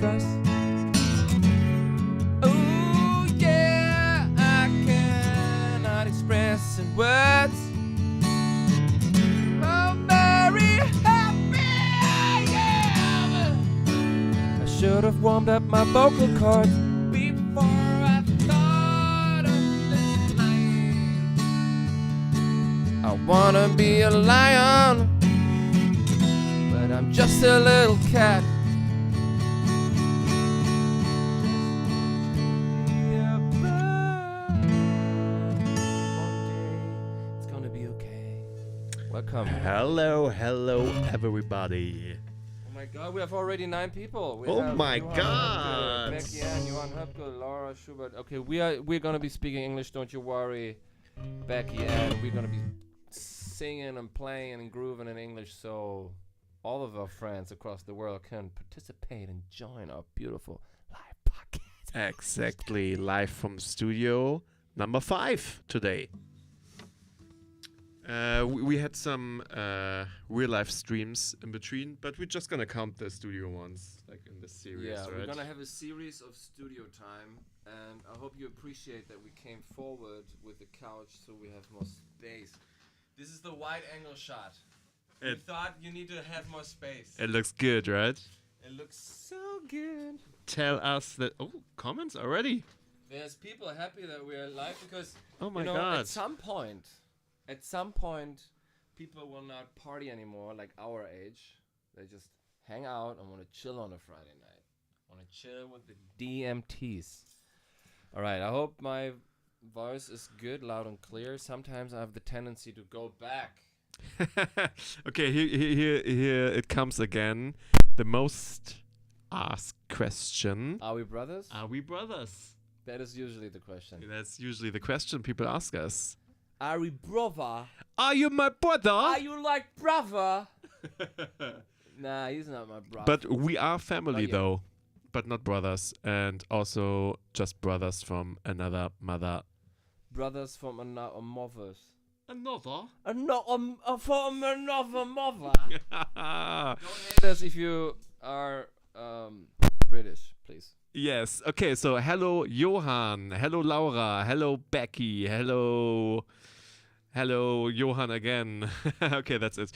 express. Oh yeah, I cannot express in words. How very happy I am. I should have warmed up my vocal cords before I thought of this night. I wanna be a lion, but I'm just a little cat. It's gonna be okay. Welcome. Hello, everybody. Oh my god, we have already 9 people. We Oh have my Johan god. Höpke, Becky Ann, Johan Höpke, Laura Schubert. Okay, we're gonna be speaking English, don't you worry, Becky Ann. We're gonna be singing and playing and grooving in English, so all of our friends across the world can participate and join our beautiful live podcast. Exactly, live from studio number 5 today. We had some real life streams in between, but we're just gonna count the studio ones, like in this series, Yeah, right? we're gonna have a series of studio time, and I hope you appreciate that we came forward with the couch so we have more space. This is the wide angle shot. We thought you need to have more space. It looks good, right? It looks so good. Tell us that. Oh, comments already. There's people happy that we're live because Oh my you know, god. at some point, people will not party anymore like our age. They just hang out and want to chill on a Friday night. Want to chill with the DMTs. All right, I hope my voice is good, loud and clear. Sometimes I have the tendency to go back. Okay, here it comes again. The most asked question. Are we brothers? Are we brothers? That is usually the question. That's usually the question people ask us. Are we brother? Are you my brother? Are you like brother? Nah, he's not my brother. But we are family yeah. though, but not brothers, and also just brothers from another mother. Brothers from another mothers. Another? From another mother. Don't hate us if you are British, please. Yes. Okay. So hello, Johan. Hello, Laura. Hello, Becky. Hello, Johan again. Okay, that's it.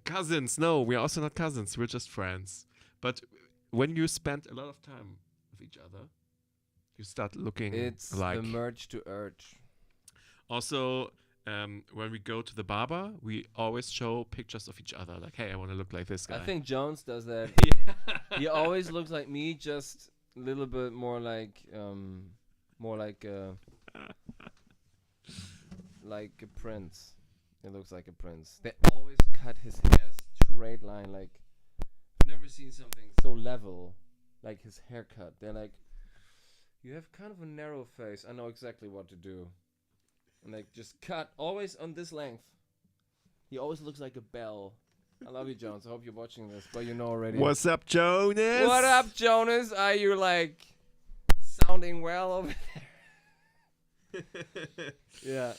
Cousins? No, we're also not cousins. We're just friends. But when you spend a lot of time with each other, you start looking It's like. the merge to urge. Also, when we go to the barber, we always show pictures of each other. Like, hey, I want to look like this guy. I think Jones does that. Yeah. He always looks like me, just a little bit more like a prince. He looks like a prince. They always cut his hair straight line. Like, I've never seen something so level, like his haircut. They're like, you have kind of a narrow face. I know exactly what to do. And they just cut always on this length. He always looks like a bell. I love you, Jones. I hope you're watching this, but you know already. What's up, Jonas? What up, Jonas? Are you like sounding well over there? Yeah,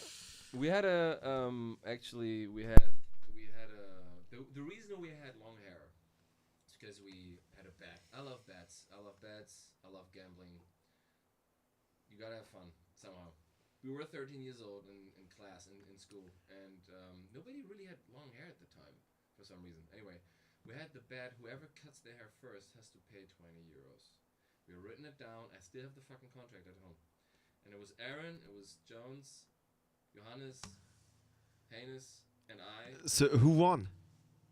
we had a actually we had a the reason we had long hair is because we had a bet. I love bets. I love gambling. You gotta have fun somehow. We were 13 years old in class, in school, and nobody really had long hair at the time, for some reason. Anyway, we had the bet, whoever cuts their hair first has to pay 20 euros. We were written it down, I still have the fucking contract at home. And it was Aaron, it was Jones, Johannes, Hannes, and I. So who won?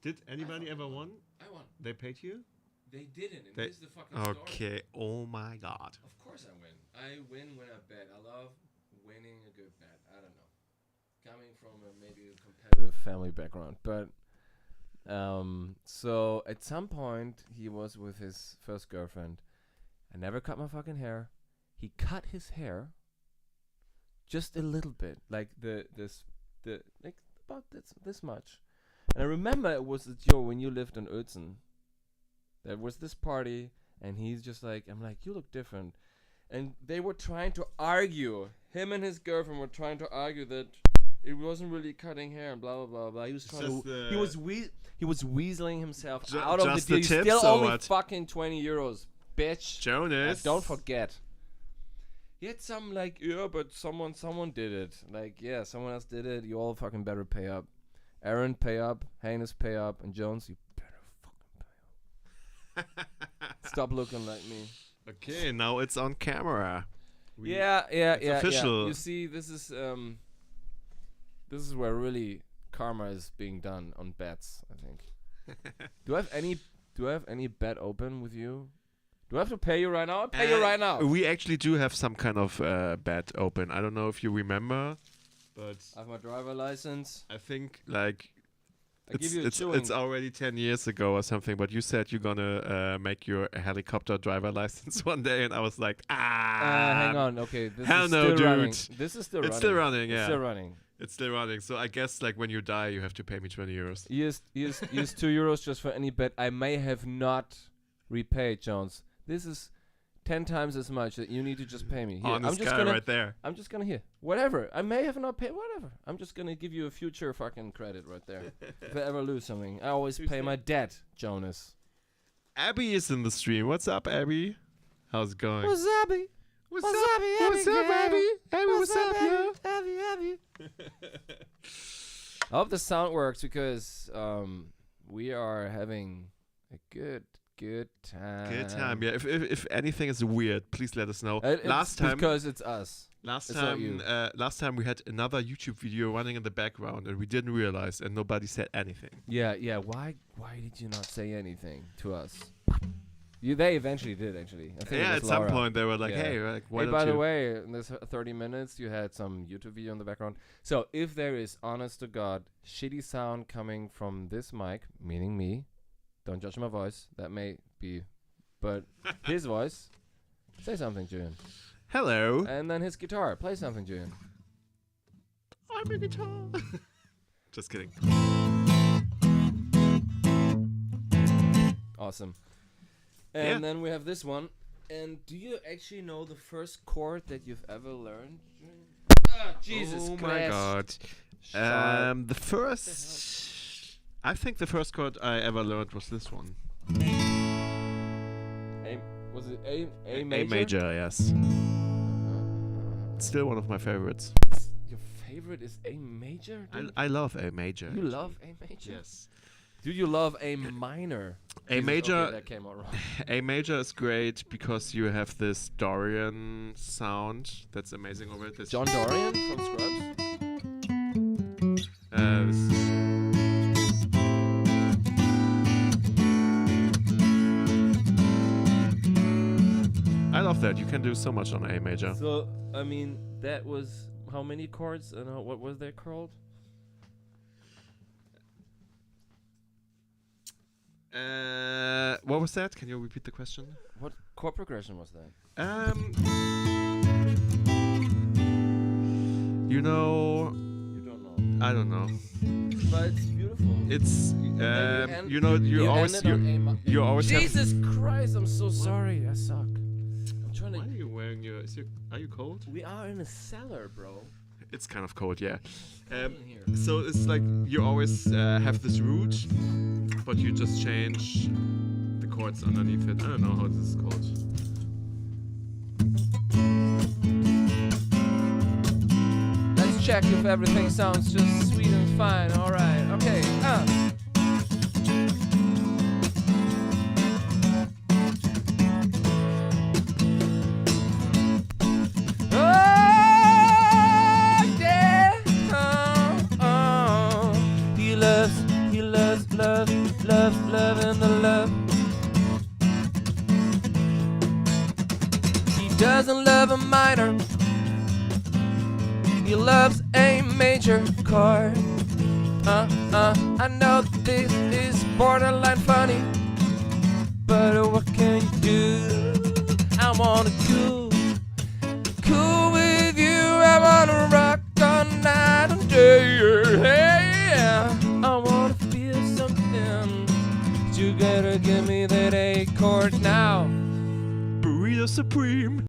Did anybody ever won? I won. They paid you? They didn't, and here's the fucking story. Okay, oh my god. Of course I win. I win when I bet. I love winning a good bet. I don't know. Coming from maybe a competitive family background. But, so at some point, he was with his first girlfriend. I never cut my fucking hair. He cut his hair just a little bit. Like about this much. And I remember it was when you lived in Uelzen. There was this party, and he's just like, I'm like, you look different. And they were trying to argue. Him and his girlfriend were trying to argue that it wasn't really cutting hair and blah blah blah blah. He was trying Just to. He was weaseling himself Ju- out of just the the deal. tips Still or only what? fucking 20 euros, bitch. Jonas. Don't forget. He had some like, yeah, but someone did it. Like, yeah, someone else did it. You all fucking better pay up. Aaron, pay up. Haynes, pay up. And Jones, you better fucking pay up. Stop looking like me. Okay, now it's on camera. Yeah. official. You see, this is where really karma is being done on bets, I think. Do I have any bet open with you? Do I have to pay you right now? I'll pay you right now. We actually do have some kind of bet open. I don't know if you remember, but I have my driver license. I think like I give you a chewing. it's already 10 years ago or something. But you said you're gonna make your helicopter driver license one day, and I was like, hang on. Okay, this hell is no, still dude. running. This is still running. It's still running. It's Yeah, still running. it's still running. So I guess like when you die, you have to pay me 20 euros. Use 2 euros just for any bet I may have not repaid, Jones. This is 10 times as much that you need to just pay me. Here, Honest guy right there. I'm just gonna whatever. I may have not paid whatever. I'm just gonna give you a future fucking credit right there. If I ever lose something, I always pay my debt, Jonas. Abby is in the stream. What's up, Abby? How's it going? What's up, Abby? What's What's up? up, Abby? What's up, Abby? Abby, what's up, yo? Abby? I hope the sound works because we are having a good time. Good time. Yeah. If anything is weird, please let us know. Last time, because it's us. last time we had another YouTube video running in the background, and we didn't realize, and nobody said anything. Yeah. Why did you not say anything to us? They eventually did, actually. I think it was At some Laura. point they were like, Yeah. "Hey, like, why Hey, don't by you?" the way, in this 30 minutes, you had some YouTube video in the background. So if there is, honest to God, shitty sound coming from this mic, meaning me, don't judge my voice. That may be, but his voice, say something, Julian. Hello. And then his guitar, play something, Julian. I'm a guitar. Just kidding. Awesome. And then we have this one. And do you actually know the first chord that you've ever learned? Ah, Jesus oh Christ. my God. Shut The first, I think the first chord I ever learned was this one. Was it A major? A major, yes. It's still one of my favorites. Your favorite is A major? I love A major. You love A major? Yes. Do you love A minor? A Jesus, major. okay, that came out wrong. A major is great because you have this Dorian sound that's amazing over it. This John Dorian from Scrubs? I love that. You can do so much on A major. So, I mean, that was how many chords and what was they called? What was that? Can you repeat the question? What chord progression was that? You know, You don't know. I don't know. But it's beautiful. It's end- you know, you always ended on A you always have. Jesus Christ, I'm so sorry. I suck. I'm trying Why to. are you wearing your? Are you cold? We are in a cellar, bro. It's kind of cold, yeah. In here. So it's like you always have this root, but you just change the chords underneath it. I don't know how this is called. Let's check if everything sounds just sweet and fine. All right. Okay. Love and the love. He doesn't love a minor. He loves a major chord. I know this is borderline funny, but what can you do? I wanna cool with you. I wanna rock all night and day. Hey, yeah. I wanna feel something. You gotta give me that A chord now. Burrito Supreme.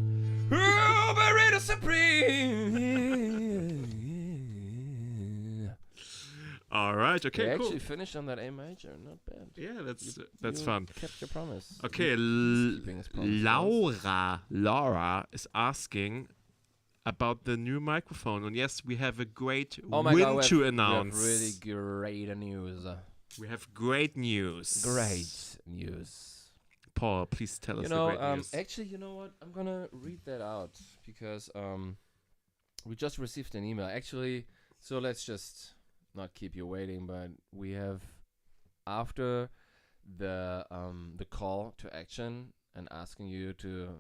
Oh, Burrito Supreme. All right. We Okay. Cool. actually finished on that A major. Not bad. Yeah, that's You fun. Kept your promise. Okay, He's keeping his promise. Laura is asking about the new microphone, and yes, we have a great Oh my win God, to announce. We have really great news. We have great news. Great news. Paul, please tell us the great news. Actually, you know what? I'm gonna read that out because we just received an email. Actually, so let's just not keep you waiting, but we have, after the call to action and asking you to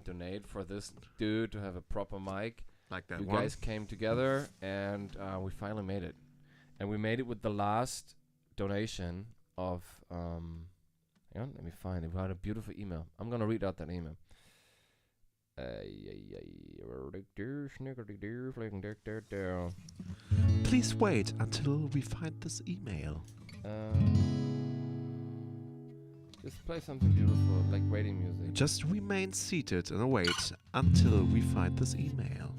donate for this dude to have a proper mic, Like that you one. guys came together and we finally made it. And we made it with the last donation of hang on, let me find it. We had a beautiful email. I'm gonna read out that email. Please wait until we find this email. Just play something beautiful, like waiting music. Just remain seated and wait until we find this email.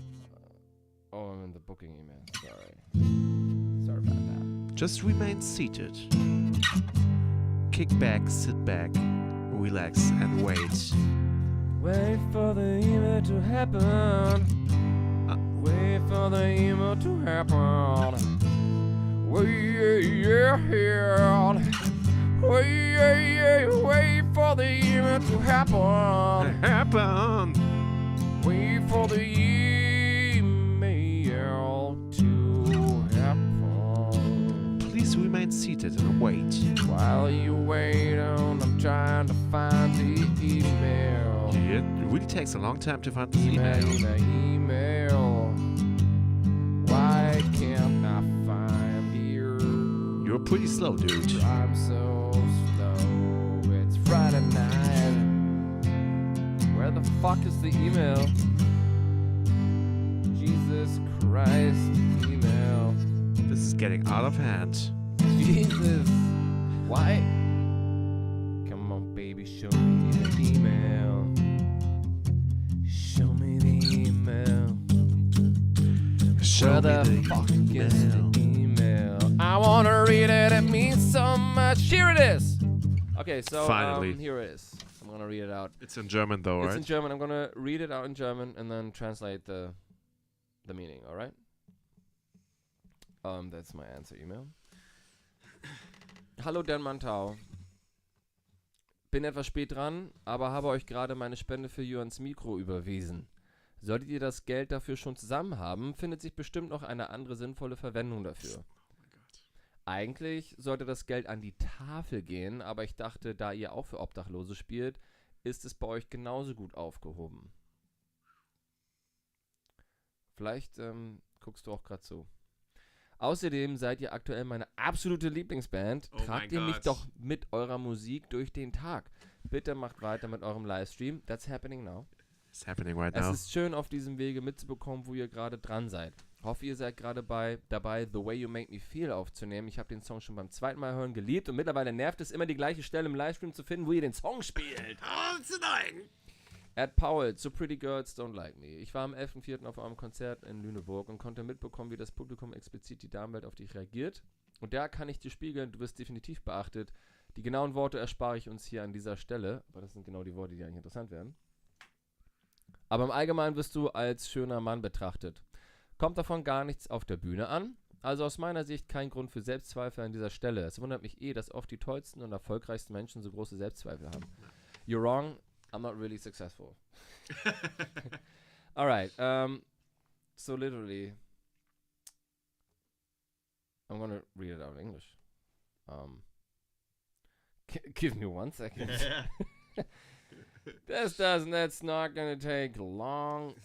Oh, I'm in the booking email. Sorry about that. Just remain seated. Kick back, sit back, relax, and wait. Wait for the email to happen. Wait for the email to happen. Wait for the email to happen. Wait for the email to happen. Please remain seated and wait. While you wait on, I'm trying to find the email. Yeah, it really takes a long time to find this email. Email. Why can't I find you? You're pretty slow, dude. I'm so slow. It's Friday night. Where the fuck is the email? Jesus Christ, email. This is getting out of hand. Jesus. Why? Come on, baby, show me the email. Show me the email. Where the fuck is the email? I wanna read it, it means so much. Here it is! Okay, so Finally. Here it is. I'm gonna read it out. It's in German though, It's right? in German. I'm gonna read it out in German and then translate the meaning, alright? That's my answer email. Hallo DenManTau. Bin etwas spät dran, aber habe euch gerade meine Spende für Johans Mikro überwiesen. Solltet ihr das Geld dafür schon zusammen haben, findet sich bestimmt noch eine andere sinnvolle Verwendung dafür. Eigentlich sollte das Geld an die Tafel gehen, aber ich dachte, da ihr auch für Obdachlose spielt, ist es bei euch genauso gut aufgehoben. Vielleicht guckst du auch gerade zu. Außerdem seid ihr aktuell meine absolute Lieblingsband. Tragt ihr mich doch mit eurer Musik durch den Tag. Bitte macht weiter mit eurem Livestream. That's happening now. It's happening right now. Es ist schön, auf diesem Wege mitzubekommen, wo ihr gerade dran seid. Hoffe, ihr seid gerade dabei, The Way You Make Me Feel aufzunehmen. Ich habe den Song schon beim zweiten Mal hören geliebt und mittlerweile nervt es immer, die gleiche Stelle im Livestream zu finden, wo ihr den Song spielt. Oh, it's annoying. Paul, So Pretty Girls Don't Like Me. Ich war am 11.04. auf einem Konzert in Lüneburg und konnte mitbekommen, wie das Publikum explizit die Damenwelt auf dich reagiert. Und da kann ich dir spiegeln, du wirst definitiv beachtet. Die genauen Worte erspare ich uns hier an dieser Stelle, weil das sind genau die Worte, die eigentlich interessant werden. Aber im Allgemeinen wirst du als schöner Mann betrachtet. Kommt davon gar nichts auf der Bühne an. Also aus meiner Sicht kein Grund für Selbstzweifel an dieser Stelle. Es wundert mich dass oft die tollsten und erfolgreichsten Menschen so große Selbstzweifel haben. You're wrong. I'm not really successful. Alright, so literally, I'm gonna read it out in English. Give me 1 second. That's not gonna take long.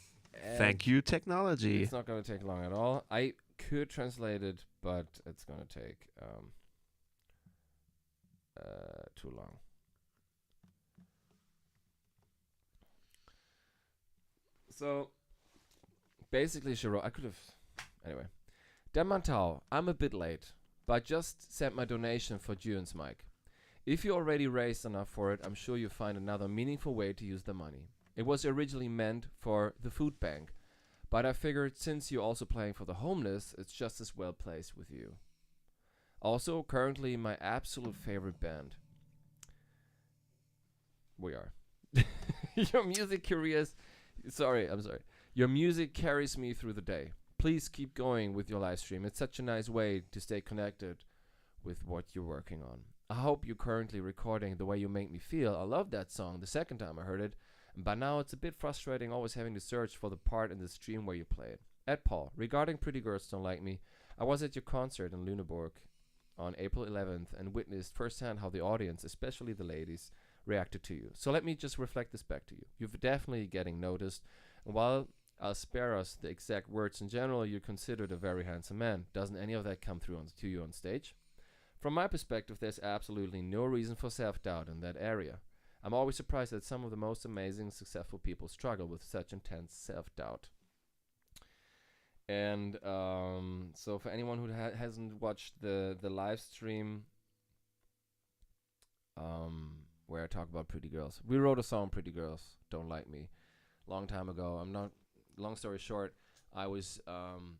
Thank you, technology. It's not gonna take long at all. I could translate it, but it's gonna take too long. So, basically, she wrote, I could have, anyway. DenManTau, I'm a bit late, but just sent my donation for June's mic. If you already raised enough for it, I'm sure you'll find another meaningful way to use the money. It was originally meant for the food bank, but I figured since you're also playing for the homeless, it's just as well placed with you. Also, currently my absolute favorite band. We are. Your music curious. Sorry, I'm sorry. Your music carries me through the day. Please keep going with your live stream. It's such a nice way to stay connected with what you're working on. I hope you're currently recording The Way You Make Me Feel. I love that song the second time I heard it. And by now it's a bit frustrating always having to search for the part in the stream where you play it. Ed Paul, regarding Pretty Girls Don't Like Me, I was at your concert in Lüneburg on April 11th and witnessed firsthand how the audience, especially the ladies, reacted to you. So let me just reflect this back to you. You're definitely getting noticed. And while I'll spare us the exact words, in general, you're considered a very handsome man. Doesn't any of that come through to you on stage? From my perspective, there's absolutely no reason for self-doubt in that area. I'm always surprised that some of the most amazing, successful people struggle with such intense self-doubt. And so for anyone who hasn't watched the live stream where I talk about pretty girls, we wrote a song, Pretty Girls Don't Like Me, long time ago. Long story short, I was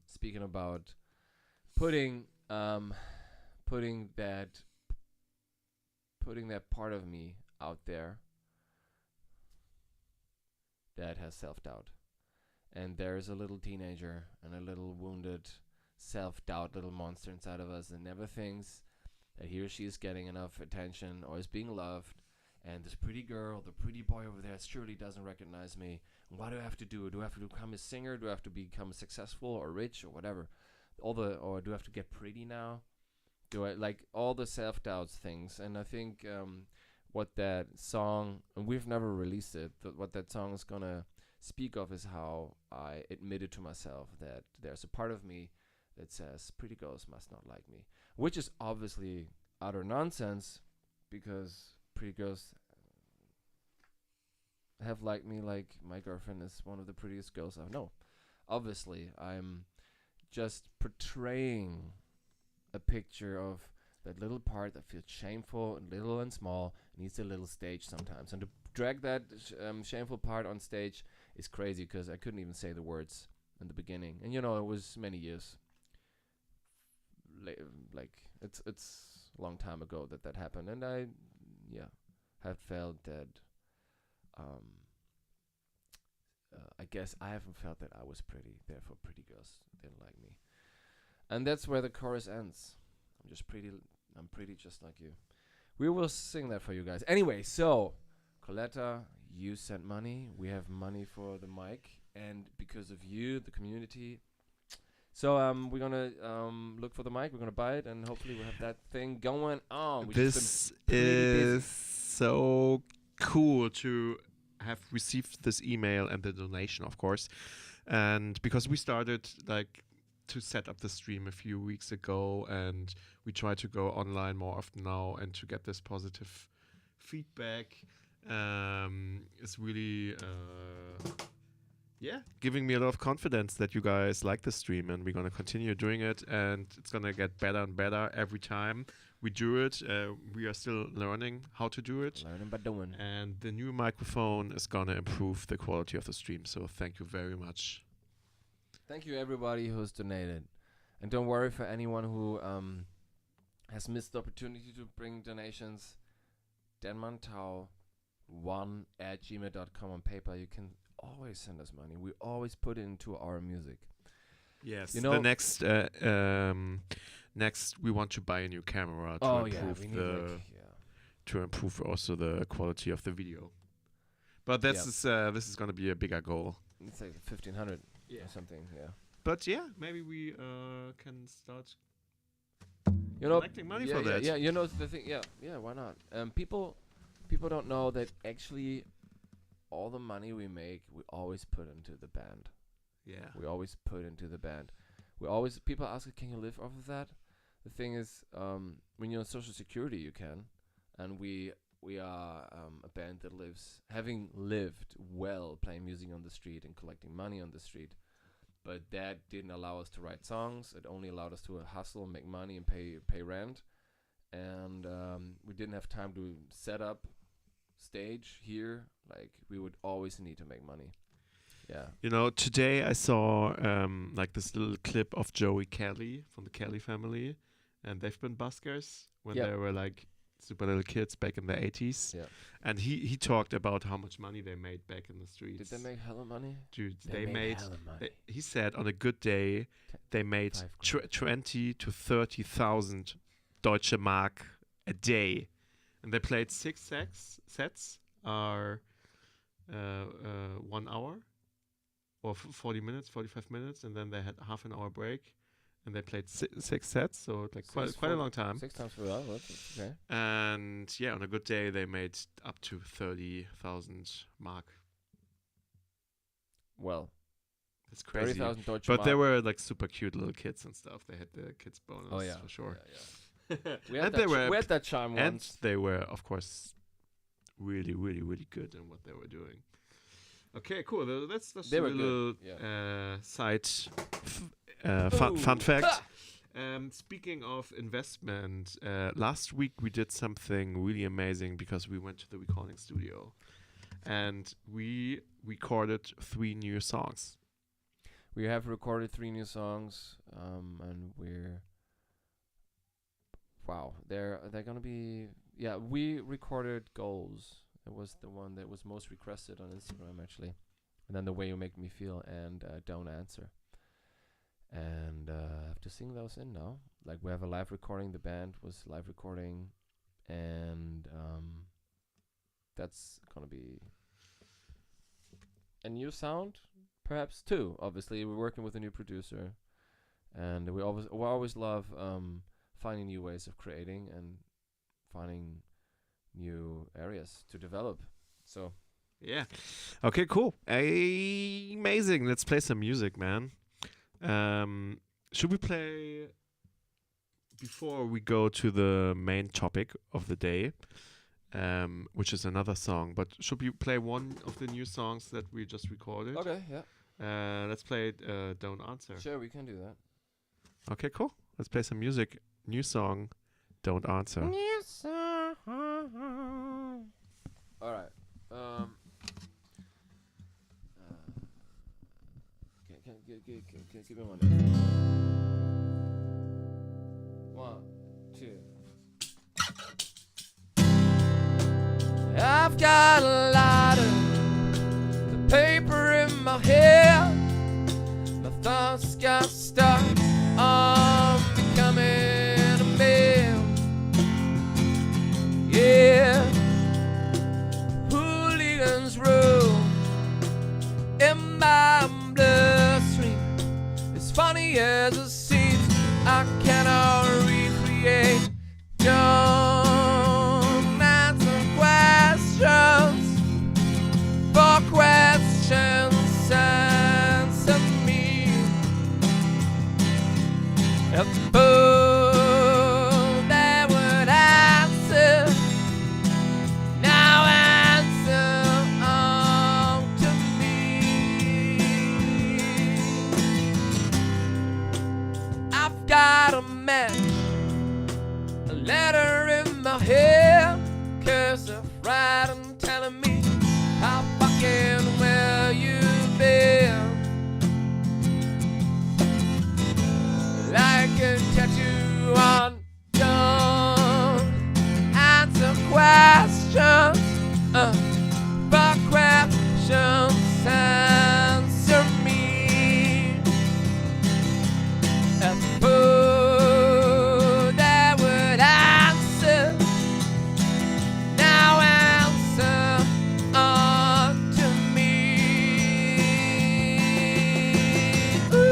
speaking about putting that part of me out there that has self-doubt. And there's a little teenager and a little wounded self-doubt little monster inside of us that never thinks that he or she is getting enough attention or is being loved. And this pretty girl, the pretty boy over there surely doesn't recognize me. What do I have to do? Do I have to become a singer? Do I have to become successful or rich or whatever? Or do I have to get pretty now? Do I like all the self-doubts things? And I think what that song, and we've never released it, what that song is gonna speak of is how I admitted to myself that there's a part of me that says pretty girls must not like me, which is obviously utter nonsense because pretty girls have liked me like my girlfriend is one of the prettiest girls I know. Obviously, I'm just portraying a picture of that little part that feels shameful and little and small, needs a little stage sometimes. And to drag that shameful part on stage is crazy because I couldn't even say the words in the beginning. And it was many years. Like it's a long time ago that happened, and I had felt that. I guess I haven't felt that I was pretty, therefore pretty girls didn't like me. And that's where the chorus ends. I'm pretty just like you. We will sing that for you guys. Anyway, so Coletta, you sent money. We have money for the mic, and because of you, the community. So we're gonna look for the mic. We're gonna buy it, and hopefully we'll have that thing going on. This is so cool to have received this email and the donation, of course, and because we started to set up the stream a few weeks ago, and we try to go online more often now, and to get this positive feedback is really giving me a lot of confidence that you guys like the stream, and we're going to continue doing it, and it's going to get better and better every time we do it. We are still learning how to do it. Learning by doing. And the new microphone is going to improve the quality of the stream, so thank you very much. Thank you everybody who's donated. And don't worry for anyone who has missed the opportunity to bring donations. DenManTau1@gmail.com on PayPal. You can always send us money. We always put it into our music. Yes. The next we want to buy a new camera to improve also the quality of the video. But this is going to be a bigger goal. It's like 1,500 or something. Yeah. But maybe we can start collecting money for that. Yeah, the thing. Yeah, why not? People don't know that actually all the money we make, we always put into the band. Yeah. We always put into the band. People ask, can you live off of that? The thing is, when you're on Social Security, you can. And we are a band that having lived well playing music on the street and collecting money on the street. But that didn't allow us to write songs. It only allowed us to hustle, make money, and pay rent. And we didn't have time to set up stage here. Like, we would always need to make money. Yeah. Today I saw this little clip of Joey Kelly from the Kelly family, and they've been buskers when Yeah. they were like super little kids back in the 80s. Yeah. And he talked about how much money they made back in the streets. Did they make hella money? Dude, they made. hella money. He said on a good day they made 20 to 30,000 Deutsche Mark a day, and they played sets are 1 hour or 40 minutes, 45 minutes, and then they had half an hour break, and they played six sets, so like quite a long time. 6 times 4 hours. That's okay. And yeah, on a good day they made up to 30,000 Mark. Well, That's crazy. 30,000 Deutsche But they Mark. were like super cute little kids and stuff. They had the kids bonus Oh yeah, for sure. Yeah. We And had, they were we had that charm and once. they were of course really good in what they were doing. Okay, cool. That's They a were little good, side Ooh. fun fact. Ha! Speaking of investment, last week we did something really amazing because we went to the recording studio and we recorded 3 new songs. We have recorded 3 new songs, and we're they're gonna be we recorded Goals. It was the one that was most requested on Instagram actually, and then The Way You Make Me Feel and Don't Answer. And I have to sing those in now. Like we have a live recording. The band was live recording, and that's gonna be a new sound, perhaps too. Obviously, we're working with a new producer, and we always love finding new ways of creating and finding new areas to develop. So Yeah. Okay, cool. Amazing. Let's play some music, man. Should we play before we go to the main topic of the day, which is another song, but should we play one of the new songs that we just recorded? okay, yeah, Let's play Don't Answer. sure, we can do that. Okay, cool. Let's play some music. New song, Don't Answer. All right. Give me one. 1, 2. I've got a lot of the paper in my head. My thoughts got stuck on becoming a man. Yeah. Hooligans rule in my bloodstream. As funny as it seems, I cannot recreate. Don't answer questions, for questions answer me. A fool that would answer, now answer unto me. I've got a match, a letter in my head, cursive writing telling me how fucking well you've been. Like a tattoo on, don't answer questions, but questions answer me. A fool that would answer, now answer unto me. Ooh.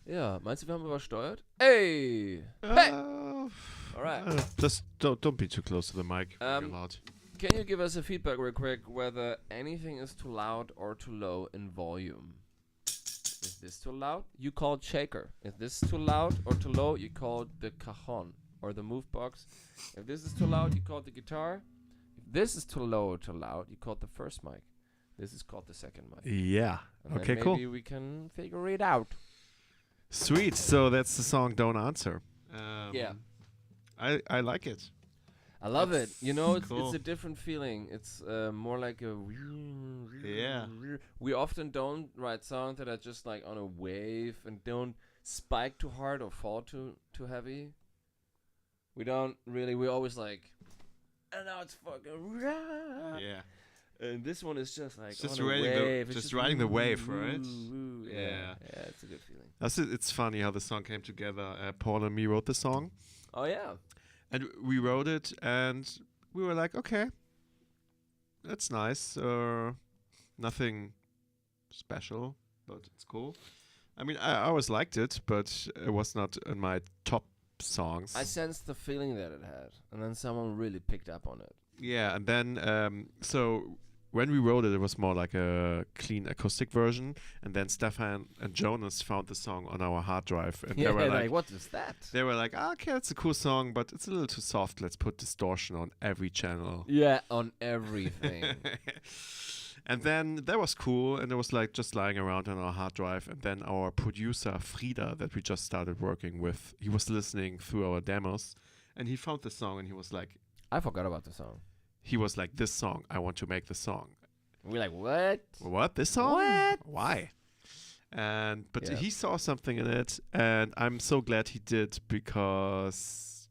Ja, meinst du, wir haben übersteuert? Hey! Hey! Alright. Just don't be too close to the mic. You're loud. Can you give us a feedback real quick whether anything is too loud or too low in volume? Is this too loud? You call it shaker. If this is too loud or too low, you call it the cajon or the move box. If this is too loud, you call it the guitar. If this is too low or too loud, you call it the first mic. This is called the second mic. Yeah. And okay, then cool. maybe we can figure it out. Sweet. So that's the song "Don't Answer." Yeah. I like it. I love it. That's You know, cool. it's a different feeling. It's more like a. Yeah. We often don't write songs that are just like on a wave and don't spike too hard or fall too heavy. We don't really. We always like. And now it's fucking. Yeah. And this one is just like It's just on a riding wave. the It's just riding the wave, woo, right? woo. Yeah. Yeah, it's a good feeling. It's funny how the song came together. Paul and me wrote the song, Oh yeah. and we wrote it, and we were like, okay, that's nice. Nothing special, but it's cool. I mean, I always liked it, but it was not in my top songs. I sensed the feeling that it had, and then someone really picked up on it. Yeah, and then so when we wrote it, it was more like a clean acoustic version, and then Stefan and Jonas found the song on our hard drive, and Yeah, they were like, what is that? they were like, okay, that's a cool song, but it's a little too soft. Let's put distortion on every channel. Yeah, on everything. And then that was cool, and it was like just lying around on our hard drive. And then our producer Frida, that we just started working with, he was listening through our demos, and he found the song, and he was like, I forgot about the song. this song, I want to make the song. We're like, what? What, this song? What? Why? But Yeah. he saw something in it, and I'm so glad he did, because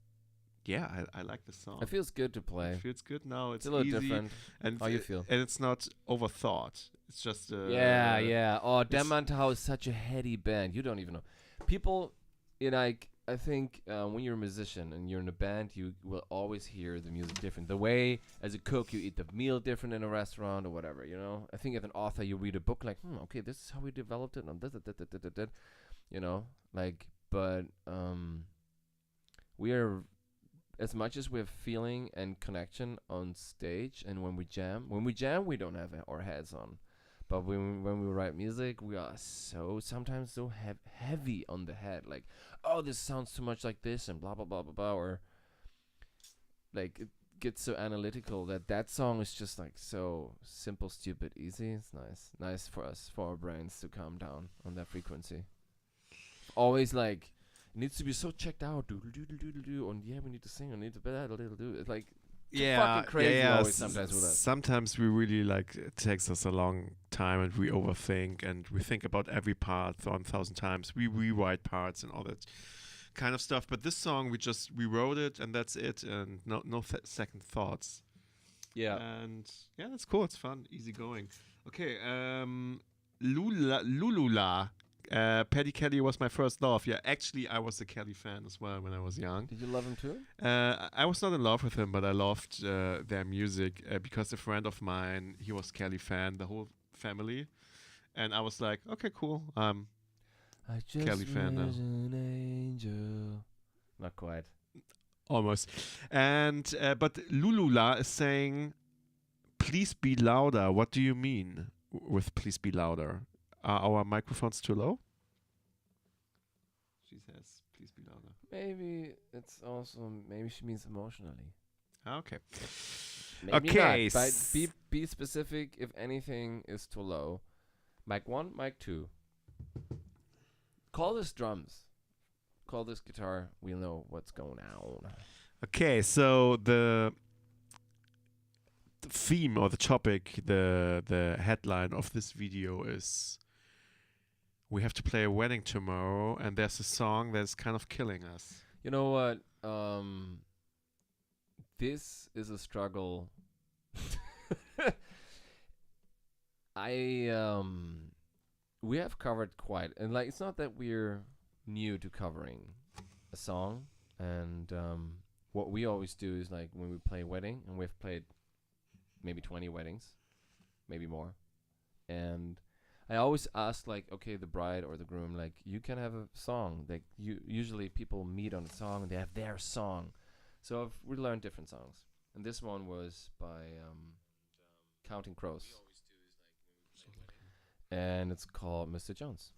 I like the song. It feels good to play. It feels good now. It's a little easy, different. and How you feel? and it's not overthought. It's just Yeah. Oh, DenManTau is such a heady band. You don't even know. People, I think when you're a musician and you're in a band, you will always hear the music different. The way, as a cook, you eat the meal different in a restaurant or whatever, you know? I think as an author, you read a book like, okay, this is how we developed it, and this, you know? Like, but we are, as much as we have feeling and connection on stage, and when we jam, we don't have our heads on. But when we write music, we are sometimes so heavy on the head. Like, oh, this sounds too much like this, and blah, blah, blah, blah, blah. Or, like, it gets so analytical that song is just, like, so simple, stupid, easy. It's nice. Nice for us, for our brains to calm down on that frequency. Always, like, it needs to be so checked out. Doodle-doodle-doodle-doo. And, yeah, we need to sing. I need to do. It's like... fucking crazy always sometimes with us. Sometimes we really it takes us a long time, and we overthink, and we think about every part 1,000 times. We rewrite parts and all that kind of stuff. But this song, we wrote it, and that's it, and no second thoughts. Yeah. And yeah, that's cool. It's fun, easy going. Okay, Lulula. Paddy Kelly was my first love. Yeah, actually, I was a Kelly fan as well when I was young. Did you love him too? I was not in love with him, but I loved their music because a friend of mine, he was Kelly fan, the whole family, and I was like, okay, cool. I just Kelly fan now. an angel. Not quite. Almost. And but Lulula is saying, "Please be louder." What do you mean with "please be louder"? Are our microphones too low? She says, "Please be louder." Maybe it's also she means emotionally. Okay. Maybe Okay. not, but be specific if anything is too low. Mic 1, mic 2. Call this drums. Call this guitar. We'll know what's going on. Okay, so the theme or the topic, the headline of this video is, we have to play a wedding tomorrow, and there's a song that's kind of killing us. You know what? This is a struggle. We have covered quite, and like it's not that we're new to covering a song, and what we always do is like when we play a wedding, and we've played maybe 20 weddings, maybe more, and I always ask, like, okay, the bride or the groom, like, you can have a song. Like, usually people meet on a song and they have their song. So we learned different songs, and this one was by Counting Crows, and it's called Mr. Jones.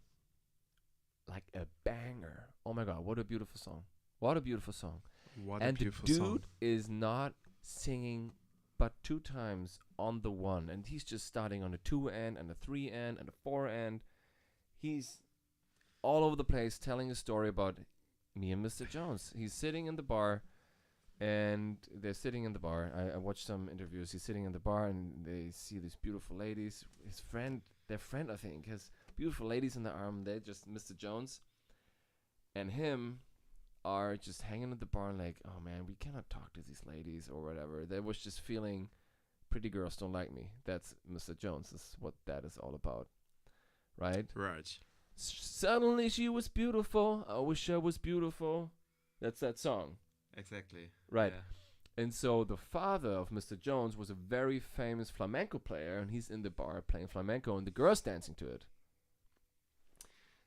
Like a banger! Oh my God, what a beautiful song! What a beautiful song! What And a beautiful the dude song. is not singing but 2 times on the 1, and he's just starting on the 2 end and the 3 end and the 4 end. He's all over the place telling a story about me and Mr. Jones. He's sitting in the bar, and they're sitting in the bar. I watched some interviews. He's sitting in the bar, and they see these beautiful ladies. Their friend, I think, has beautiful ladies in the arm. They're just Mr. Jones and him are just hanging at the bar and like, oh man, we cannot talk to these ladies or whatever. They was just feeling pretty girls don't like me. That's Mr. Jones. This is what that is all about, right? Right. Suddenly she was beautiful. I wish I was beautiful. That's that song, Exactly. right? Yeah. And so the father of Mr. Jones was a very famous flamenco player, and he's in the bar playing flamenco, and the girls dancing to it.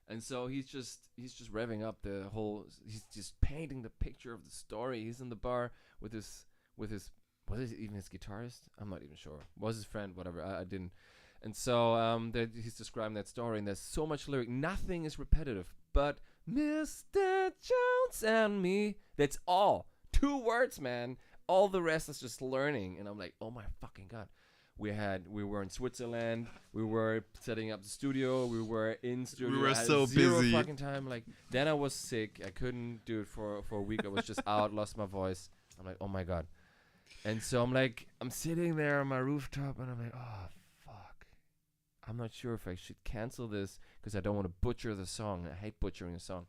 And so he's just revving up the whole. He's just painting the picture of the story. He's in the bar with his was it even his guitarist? I'm not even sure. Was his friend? Whatever. I didn't. And so he's describing that story, and there's so much lyric. Nothing is repetitive, but Mr. Jones and me. That's all. 2 words, man. All the rest is just learning. And I'm like, oh my fucking God. We were in Switzerland. We were setting up the studio. We were in studio. We were I had so zero busy. fucking time. Like, then I was sick. I couldn't do it for a week. I was just out, lost my voice. I'm like, oh my God. And so I'm sitting there on my rooftop, and I'm like, oh fuck. I'm not sure if I should cancel this because I don't want to butcher the song. I hate butchering a song.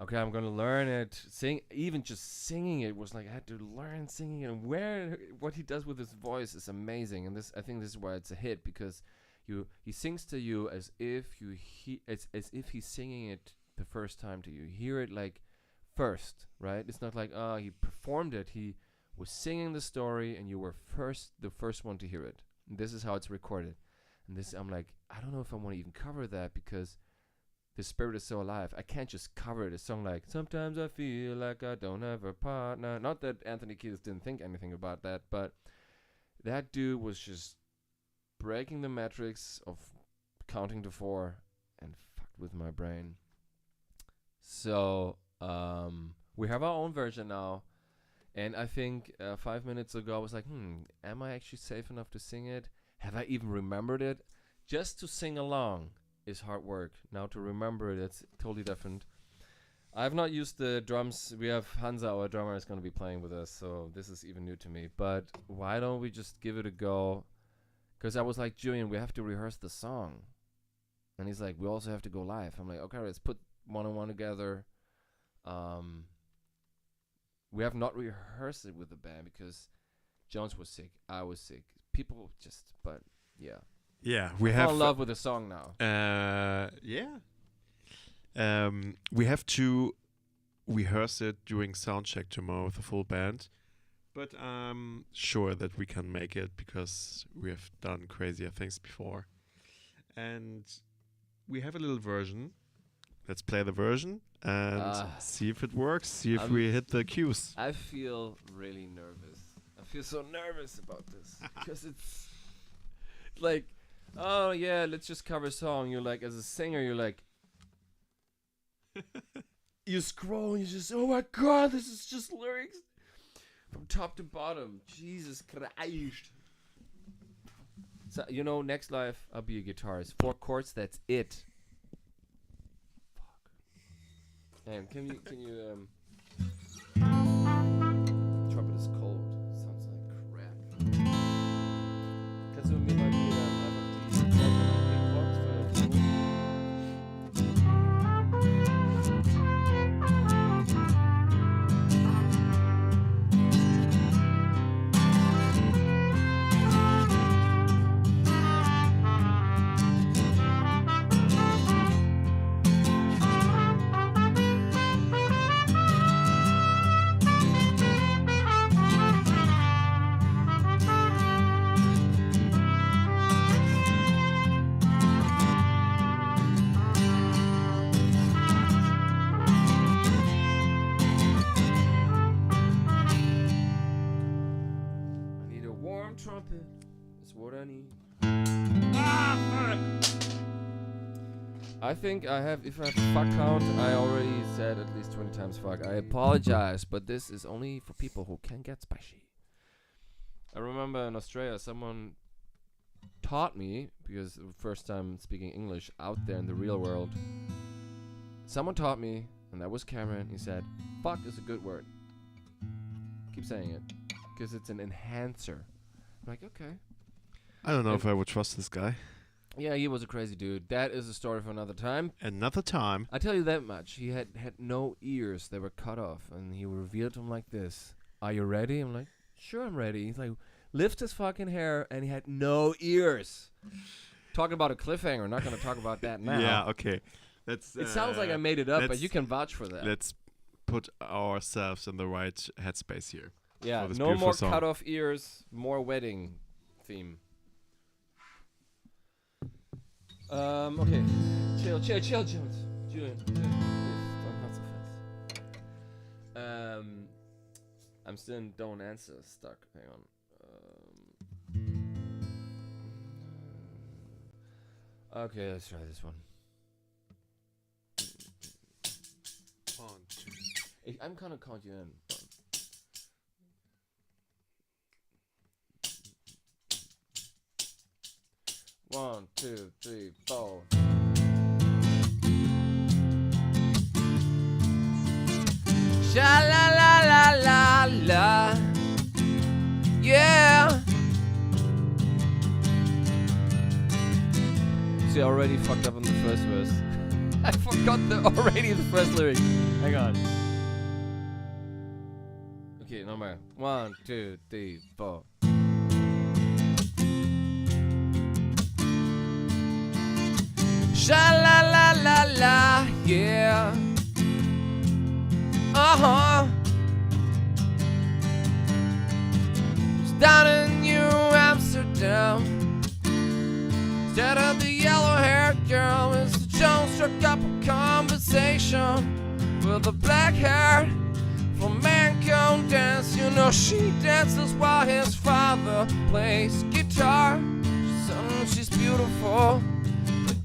Okay, I'm gonna learn it. Even just singing it was like I had to learn singing it. And what he does with his voice is amazing. And I think this is why it's a hit, because he sings to you as if as if he's singing it the first time to you. You hear it like first, right? It's not like he performed it. He was singing the story, and you were the first one to hear it. And this is how it's recorded. And I'm like, I don't know if I want to even cover that because the spirit is so alive. I can't just cover it. A song like, sometimes I feel like I don't have a partner. Not that Anthony Kiedis didn't think anything about that, but that dude was just breaking the metrics of counting to 4 and fucked with my brain. So we have our own version now. And I think 5 minutes ago I was like, am I actually safe enough to sing it? Have I even remembered it? Just to sing along is hard work. Now to remember it, it's totally different. I've not used the drums. We have Hansa, our drummer, is going to be playing with us, so this is even new to me. But why don't we just give it a go? Because I was like, Julian, we have to rehearse the song. And he's like, we also have to go live. I'm like, okay, let's put one on one together. We have not rehearsed it with the band because Jones was sick. I was sick. But yeah. Yeah, I fell in love with the song now. Yeah. We have to rehearse it during soundcheck tomorrow with the full band, but I'm sure that we can make it because we have done crazier things before. And we have a little version. Let's play the version and see if it works. See if we hit the cues. I feel really nervous. I feel so nervous about this because it's like, oh yeah, let's just cover a song. You're like, as a singer, you're like, you scroll and you just, oh my God, this is just lyrics from top to bottom. Jesus Christ. So, next life, I'll be a guitarist. 4 chords, that's it. Fuck. Man, can you trumpet is cold. Sounds like crap. Kannst du mir mal die einfach die Box für I think I have, if I have a fuck count, I already said at least 20 times fuck. I apologize, but this is only for people who can get spicy. I remember in Australia, someone taught me, because the first time speaking English out there in the real world, someone taught me, and that was Cameron. He said, fuck is a good word. Keep saying it, because it's an enhancer. I'm like, okay. I don't know if I would trust this guy. Yeah, he was a crazy dude. That is a story for another time. Another time. I tell you that much. He had no ears. They were cut off. And he revealed them like this. Are you ready? I'm like, sure, I'm ready. He's like, lift his fucking hair. And he had no ears. Talking about a cliffhanger. Not going to talk about that now. Yeah, okay. It sounds like I made it up, but you can vouch for that. Let's put ourselves in the right headspace here. Yeah, no more cut off ears. More wedding theme. Okay. Chill. Julian, please, not so fast. I'm still in don't answer stuck. Hang on. Okay, let's try this one. I'm gonna count you in. 1, 2, 3, 4. Sha la la la la la. Yeah. See, I already fucked up on the first verse. I forgot the first lyric. Hang on. Okay, nochmal. 1, 2, 3, 4. Sha la la la la, yeah. It's down in New Amsterdam. Instead of the yellow-haired girl, Mr. Jones struck up a conversation with a black-haired flamenco dance. You know she dances while his father plays guitar. She's beautiful.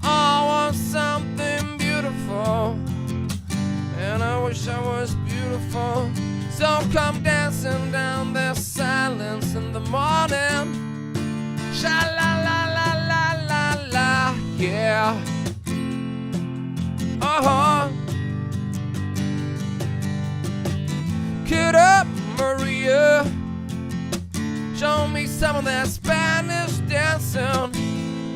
I want something beautiful, and I wish I was beautiful. So come dancing down the silence in the morning. Sha la la la la la la, yeah. Get up, Maria. Show me some of that Spanish dancing.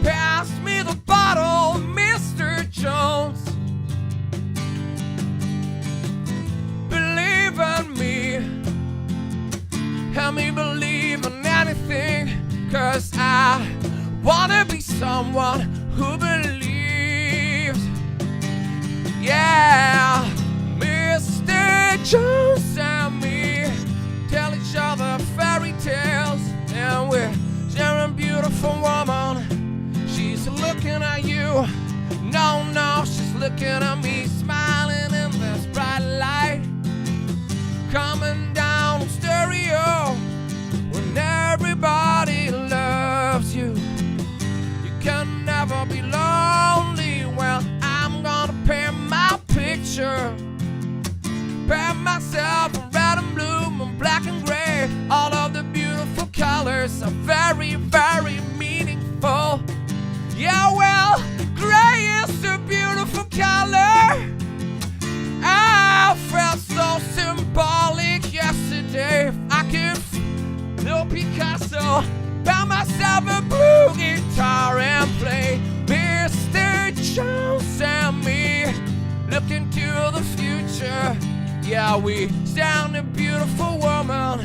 Pass me the bottle, Mr. Jones. Believe in me. Help me believe in anything. 'Cause I wanna be someone who believes. Yeah, Mr. Jones and me tell each other fairy tales, and we're sharing beautiful woman. She's looking at you, no, she's looking at me, smiling in this bright light, coming down stereo, when everybody loves you, you can never be lonely. Well, I'm gonna paint my picture, paint myself in red and blue and black and gray. All of the beautiful colors are very, very meaningful. Yeah, well, gray is a beautiful color. I felt so symbolic yesterday. If I could no Picasso, buy myself a blue guitar and play Mr. Jones and me. Look into the future. Yeah, we stand a beautiful woman.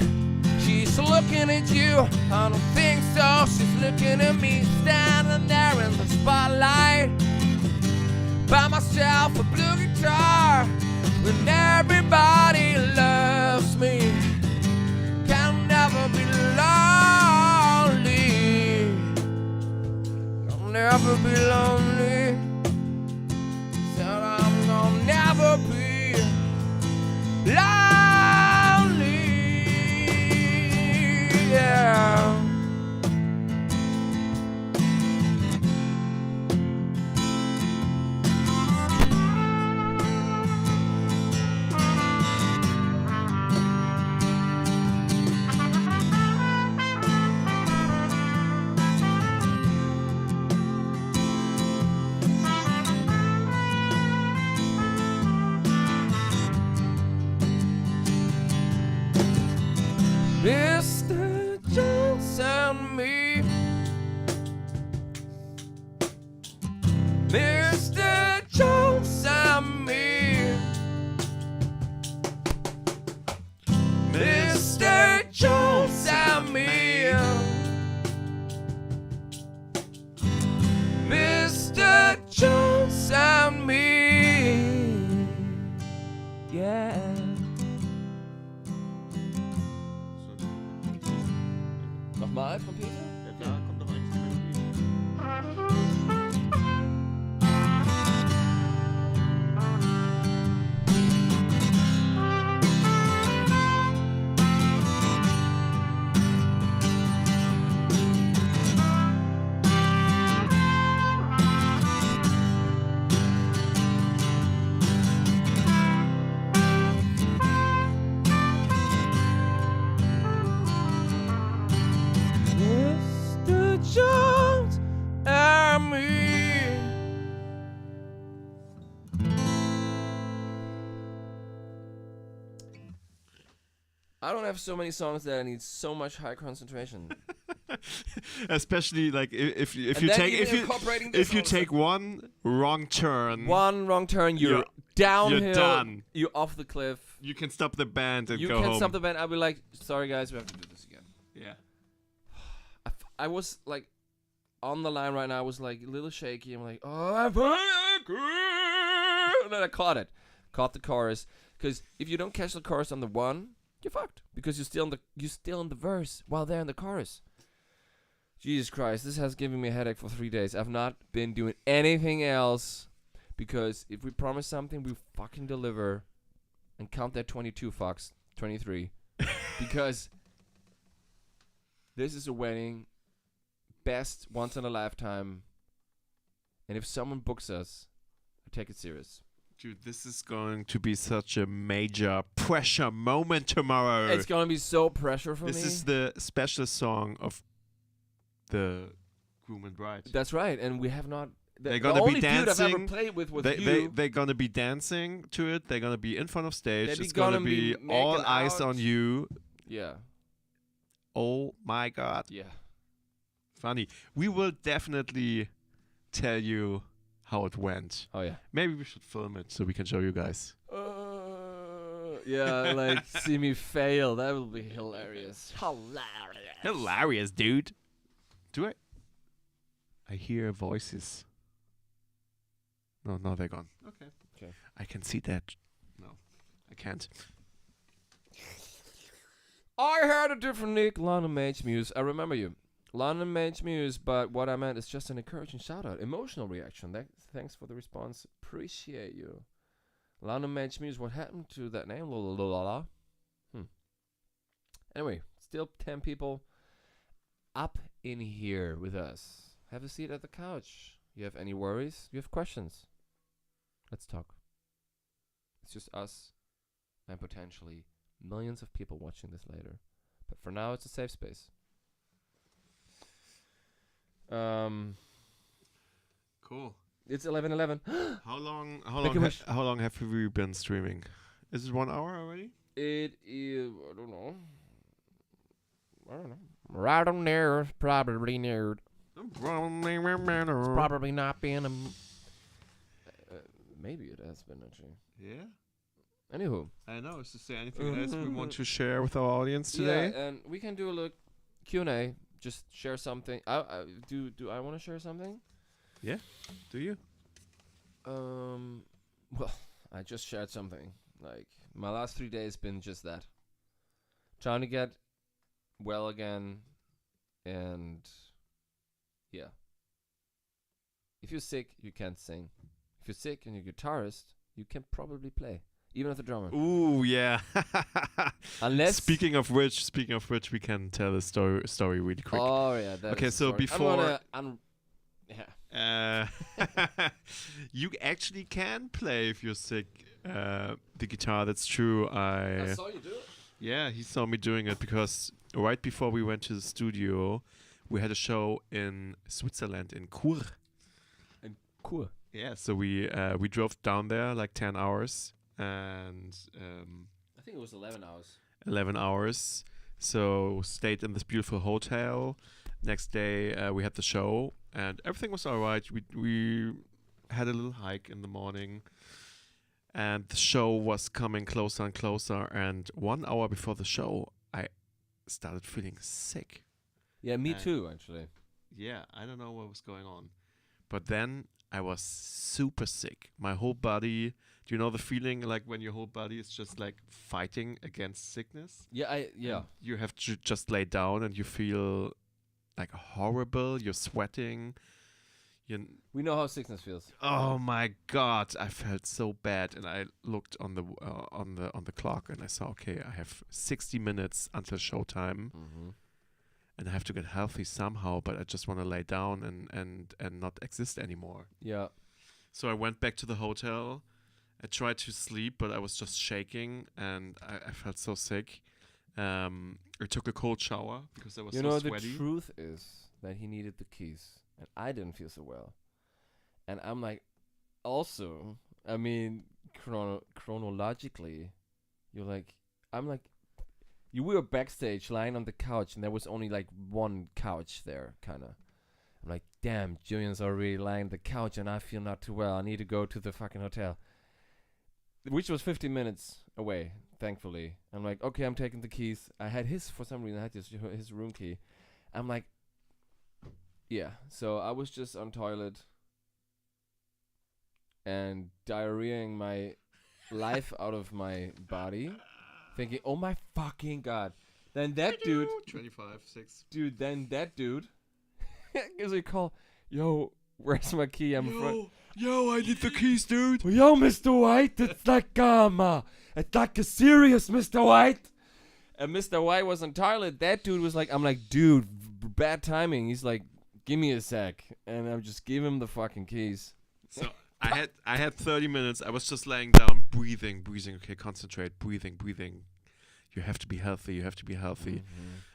She's looking at you, I don't think so. She's looking at me, standing there in the spotlight. Buy myself a blue guitar when everybody loves me. Can never be lonely. I'll never be lonely. Said I'm gonna never be lonely. Yeah. I don't have so many songs that I need so much high concentration. Especially like if you And then take even incorporating this if you also. take one wrong turn, One wrong turn, you're downhill. you're done. You're off the cliff. You can stop the band and You go can home. stop the band. I'll be like, sorry guys, we have to do this again. Yeah. I was like on the line right now. I was like a little shaky. I'm like, oh, I'm and then I caught the chorus. Because if you don't catch the chorus on the one, you're fucked. Because you're still in the verse while they're in the chorus. Jesus Christ, this has given me a headache for 3 days. I've not been doing anything else. Because if we promise something, we fucking deliver. And count that 22, fucks. 23. Because this is a wedding. Best once in a lifetime. And if someone books us, I take it serious. Dude, this is going to be such a major pressure moment tomorrow. It's going to be so pressure for me. This is the special song of the groom and bride. That's right. And we have not... They're gonna be dancing. Dude I've ever played with was you. They're gonna be dancing to it. They're gonna be in front of stage. It's gonna be all making eyes out. on you. Yeah. Oh my God. Yeah. Funny. We will definitely tell you how it went. Oh, yeah. Maybe we should film it so we can show you guys. Yeah, like, see me fail. That will be hilarious. Hilarious, dude. Do it. I hear voices. No, they're gone. Okay. I can see that. No, I can't. I had a different nick, London Mage Muse. I remember you. London Mage Muse, but what I meant is just an encouraging shout out. Emotional reaction. Thanks for the response. Appreciate you. London Mage Muse, what happened to that name? Anyway, still 10 people up in here with us. Have a seat at the couch. You have any worries? You have questions? Let's talk. It's just us and potentially millions of people watching this later. But for now, it's a safe space. Cool. It's 11:11. How long have we been streaming? Is it 1 hour already? It is. I don't know. Right on there. Probably near. It's probably not been a. Maybe it has been actually. Yeah. Anywho. I know. Is there anything else we want to share with our audience today? Yeah, and we can do a little Q&A. Just share something. Do I want to share something? Yeah. Do you? Well, I just shared something. Like my last 3 days been just that. Trying to get well again, and yeah. If you're sick, you can't sing. If you're sick and you're a guitarist, you can probably play, even as a drummer. Ooh, yeah. Unless. Speaking of which, we can tell a story really quick. Oh yeah. That Okay, is so sorry. before. Yeah. You actually can play if you're sick. The guitar. That's true. I saw you do it. Yeah, he saw me doing it because right before we went to the studio, we had a show in Switzerland in Chur. Cool. Yeah, so we drove down there like 10 hours and I think it was 11 hours. 11 hours. So stayed in this beautiful hotel. Next day we had the show and everything was all right. We had a little hike in the morning. And the show was coming closer and closer. And 1 hour before the show, I started feeling sick. Yeah, me too, actually. Yeah, I don't know what was going on. But then I was super sick. My whole body, do you know the feeling like when your whole body is just like fighting against sickness? Yeah, And you have to just lay down and you feel like horrible. You're sweating. We know how sickness feels. Oh my God, I felt so bad, and I looked on the clock, and I saw, okay, I have 60 minutes until showtime, and I have to get healthy somehow. But I just want to lay down and not exist anymore. Yeah. So I went back to the hotel. I tried to sleep, but I was just shaking, and I felt so sick. I took a cold shower because I was so sweaty. The truth is that he needed the keys. And I didn't feel so well. And I'm like, also, I mean, chronologically, I'm like, we were backstage lying on the couch, and there was only like one couch there, kind of. I'm like, damn, Julian's already lying on the couch, and I feel not too well. I need to go to the fucking hotel, which was 15 minutes away, thankfully. I'm like, okay, I'm taking the keys. I had for some reason, I had his room key. I'm like, yeah. So I was just on toilet and diarrheaing my life out of my body, thinking, oh my fucking God. Then that dude, 25-6. Dude, then that dude gives me a call. Yo, where's my key? I'm in front. Yo, I need the keys, dude. Yo, Mr. White, it's like it's like a serious Mr. White. And Mr. White was on toilet. That dude was like, I'm like, dude, bad timing. He's like, give me a sec, and I'm just give him the fucking keys. So I had 30 minutes. I was just laying down, breathing. Okay, concentrate, breathing. You have to be healthy. Mm-hmm.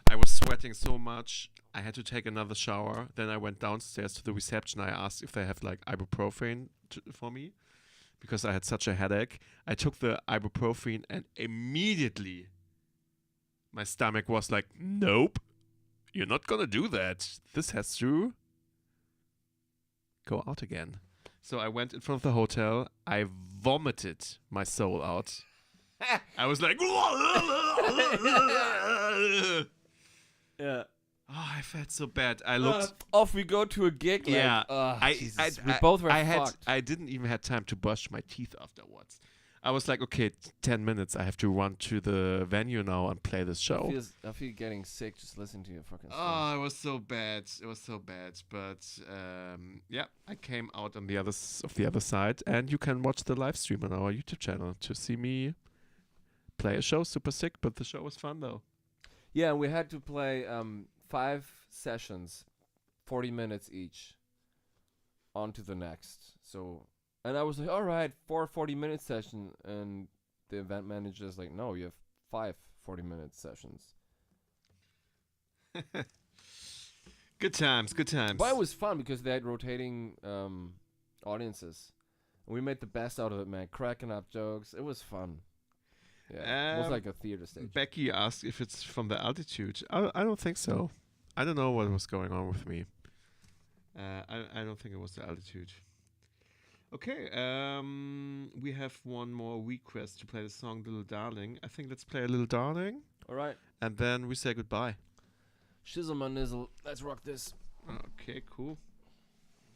I was sweating so much. I had to take another shower. Then I went downstairs to the reception. I asked if they have like ibuprofen for me because I had such a headache. I took the ibuprofen and immediately my stomach was like, nope, you're not gonna do that. This has to go out again. So I went in front of the hotel. I vomited my soul out. I was like, yeah. Oh, I felt so bad. I looked. Off we go to a gig. Yeah. We both were fucked. I didn't even have time to brush my teeth afterwards. I was like, okay, 10 minutes. I have to run to the venue now and play this show. I feel getting sick just listening to your fucking stuff. Oh, it was so bad. But yeah, I came out on the other side, and you can watch the live stream on our YouTube channel to see me play a show. Super sick, but the show was fun though. Yeah, we had to play 5 sessions, 40 minutes each, on to the next. So, and I was like, all right, 4 40-minute session, and the event manager's like, no, you have 5 40-minute sessions. Good times. But it was fun because they had rotating audiences. And we made the best out of it, man. Cracking up jokes. It was fun. Yeah, it was like a theater stage. Becky asked if it's from the altitude. I don't think so. I don't know what was going on with me. I don't think it was the altitude. Okay, we have one more request to play the song Little Darling. I think let's play a Little Darling. All right. And then we say goodbye. Shizzle my nizzle. Let's rock this. Okay, cool.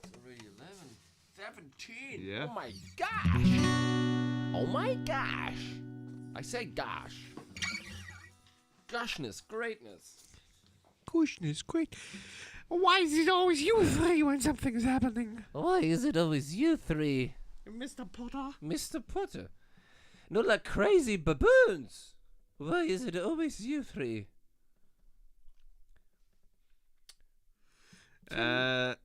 It's already 11, 17. Yeah. Oh my gosh. Oh my gosh. I say gosh. Goshness, greatness. Goshness, great. Why is it always you three when something's happening? Why is it always you three? Mr. Potter. Mr. Potter. Not like crazy baboons. Why is it always you three? Points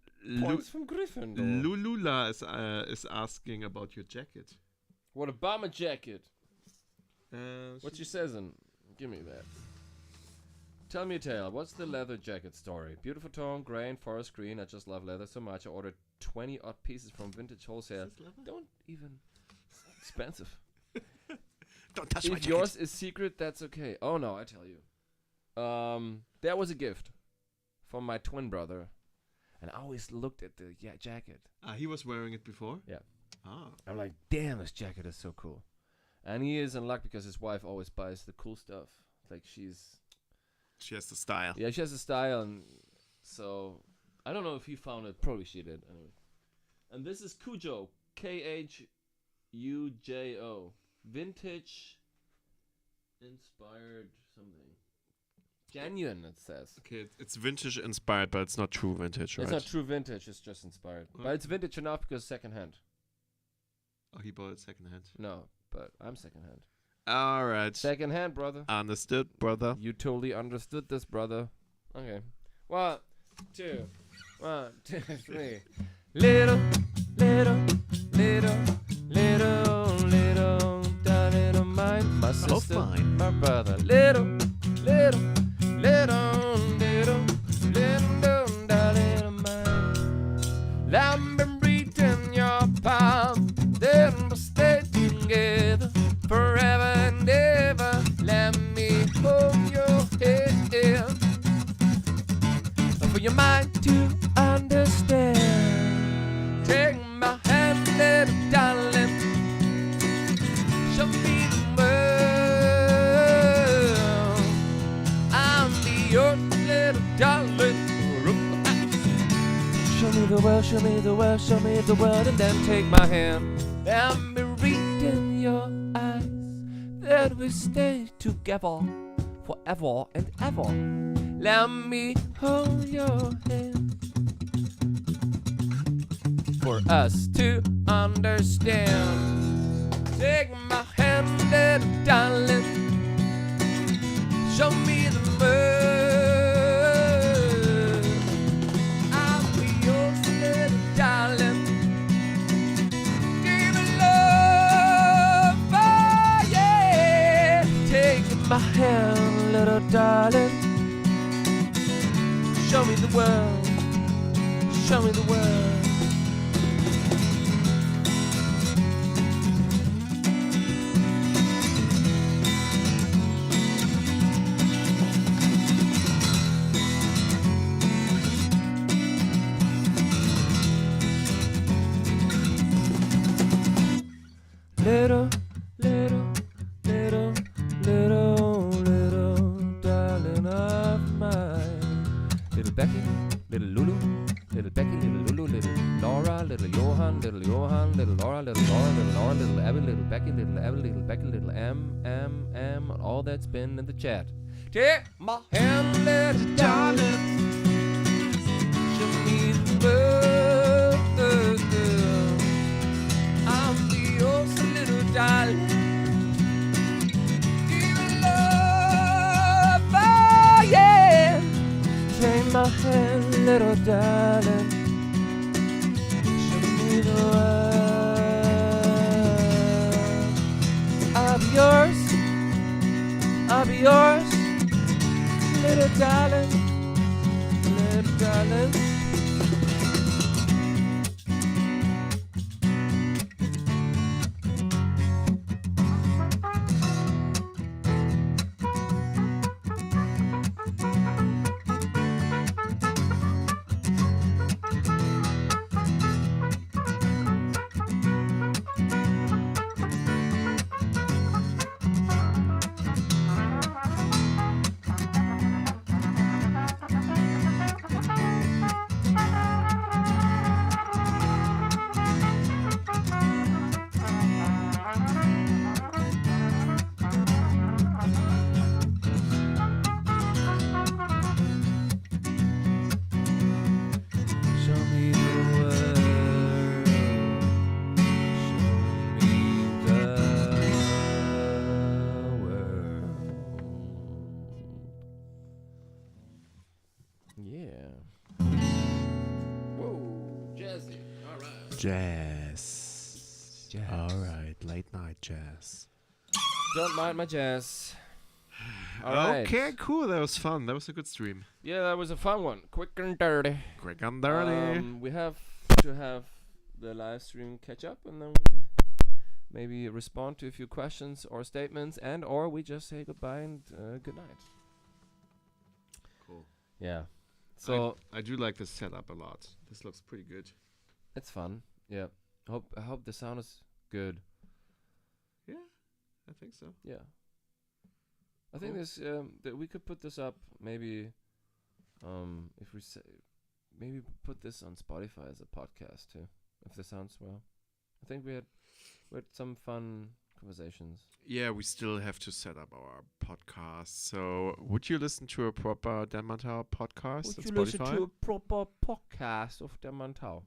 from Gryffindor. Lulula is asking about your jacket. What a bomber jacket. What She you says in? Give me that. Tell me a tale. What's the leather jacket story? Beautiful tone, grey and forest green. I just love leather so much. I ordered 20 odd pieces from vintage wholesale. Don't even. Expensive. Don't touch my If jacket. yours is secret, that's okay. Oh no, I tell you. That was a gift from my twin brother, and I always looked at the jacket. He was wearing it before? Yeah. Ah. I'm like, damn, this jacket is so cool. And he is in luck because his wife always buys the cool stuff. Like she has the style. Yeah, she has a style, and so I don't know if he found it. Probably she did. Anyway. And this is Kujo, Khujo, vintage inspired something. Genuine, it says. Okay, it's vintage inspired, but it's not true vintage, right? It's not true vintage. It's just inspired. Huh? But it's vintage enough because secondhand. Oh, he bought it secondhand. No, but I'm secondhand. All right. Secondhand, brother. Understood, brother. You totally understood this, brother. Okay. 1, 2, 1, 2, 3. Little, little, little, little, little, darling of mine, my sister, fine. my brother. Little, little, little, little, little, darling of mine. I've been breathing your palm, then we'll stay together forever and ever. Let me hold show me the world, show me the world, and then take my hand. Let me read in your eyes that we stay together forever and ever. Let me hold your hand for us to understand. Take my hand, little darling. Show me the world. I'll be yours, little darling. Give me love, oh yeah. Take my hand, little darling. Show me the world. Show me the world. Little, little, little, little, little darling of mine. Little Becky, little Lulu, little Becky, little Lulu, little Laura, little Johan, little Laura, little Laura, little Laura, little Abby, little Becky, little Abby, little Becky, little M, all that's been in the chat. Take my hand, little darling. Show me the world. I'm yours, little darling. Give me love, oh yeah. Take my hand, little darling. Show me the world. I'll be yours. I'll be yours, little darling. Little darling. Jazz. All right, late night jazz. Don't mind my jazz. All right. Okay, cool. That was fun. That was a good stream. Yeah, that was a fun one. Quick and dirty. Quick and dirty. We have to have the live stream catch up, and then we maybe respond to a few questions or statements, and or we just say goodbye and good night. Cool. Yeah. So I do like this setup a lot. This looks pretty good. It's fun. Yeah. I hope the sound is good. Yeah, I think so. Yeah. I think this that we could put this up maybe if we say maybe put this on Spotify as a podcast too, if this sounds well. I think we had some fun conversations. Yeah, we still have to set up our podcast. So, would you listen to a proper DenManTau podcast Would on you Spotify? listen to a proper podcast of DenManTau?